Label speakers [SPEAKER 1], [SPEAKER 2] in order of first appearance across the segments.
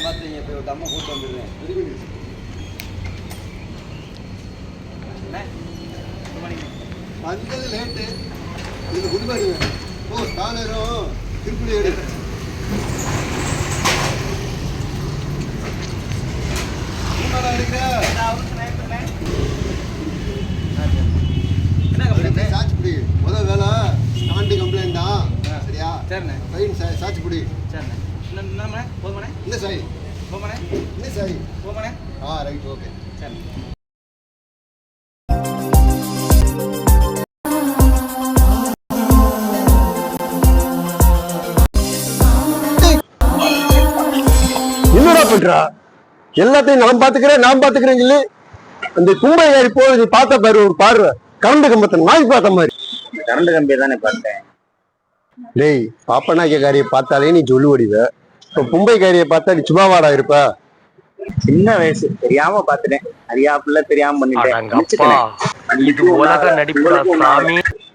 [SPEAKER 1] பார்த்தீங்க இப்போ ஒரு அம்மா கூட்டு வந்துடுறேன்.
[SPEAKER 2] வந்தது லேட்டு இது குடிபாடு ஓ காலரும் திருப்பி எடு சாட்சி பிடி முதல் வேலை ஸ்டாண்டிங் கம்ப்ளைண்ட் தான் சரியா?
[SPEAKER 1] சரிண்ணே.
[SPEAKER 2] ஃபைன் சாட்சி பிடி.
[SPEAKER 1] சரிண்ணே. என்னண்ணே போதுமாண்ணே?
[SPEAKER 2] இல்லை சாய்
[SPEAKER 1] போமாண்ணே?
[SPEAKER 2] இல்லை சாய்
[SPEAKER 1] போமாண்ணே?
[SPEAKER 2] ரைட் ஓகே
[SPEAKER 1] சரி.
[SPEAKER 3] என்னடா பண்றா? எல்லாத்தையும் நான் பாத்துக்கிறேன் சொல்லி அந்த கும்பை ஏறி போய் நீ பார்த்த பாரு, ஒரு பார்வை கரண்ட் கம்பத்தை நாய் பார்த்த மாதிரி.
[SPEAKER 4] கரண்ட் கம்பியை தானே பார்த்தேன்.
[SPEAKER 3] டேய், பாப்பனாக்கிய பார்த்தாலே நீ சொல்லுவடிவ, இப்ப மும்பை காரியை பார்த்தா நீ சும்மாவாடா இருப்ப?
[SPEAKER 4] சின்ன வயசு தெரியாம பாத்துட்டேன், அறியாப்புல தெரியாம பண்ணிட்டேன்.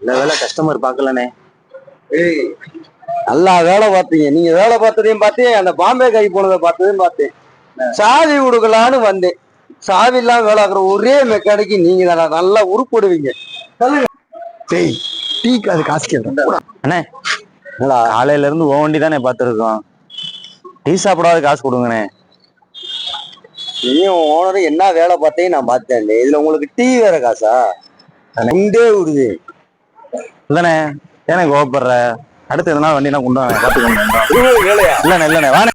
[SPEAKER 4] நல்ல வேலை கஸ்டமர் பாக்கலனே.
[SPEAKER 3] ஏய், நல்லா வேலை பார்த்தீங்க. நீங்க வேலை பார்த்ததையும் பார்த்தேன், அந்த பாம்பே கை போனதை பார்த்ததையும் பார்த்தேன். சாவி கொடுக்கலான்னு வந்தேன். சாவி இல்லாம வேலை ஆக்குற ஒரே மெக்கானிக்கு நீங்க தானே. நல்லா உருப்படுவீங்க. டேய், டீ அது காசு கேட்கிறேன்
[SPEAKER 4] அண்ணே. காலையில இருந்து ஓண்டி தானே பாத்துருக்கோம். டீ சாப்பிடாத காசு கொடுங்கண்ணே.
[SPEAKER 3] நீயும் ஓனரும் என்ன வேலை பார்த்தேன் நான் பார்த்தேன். இதுல உங்களுக்கு டீ வேற காசா? உண்டே விடுது
[SPEAKER 4] இல்லண்ணே, ஏன்னா கோபப்படுற. அடுத்து எதனா வண்டினா கொண்டு வாங்க, பார்த்து கொண்டு
[SPEAKER 3] வேலையா?
[SPEAKER 4] இல்லண்ணே வாங்க.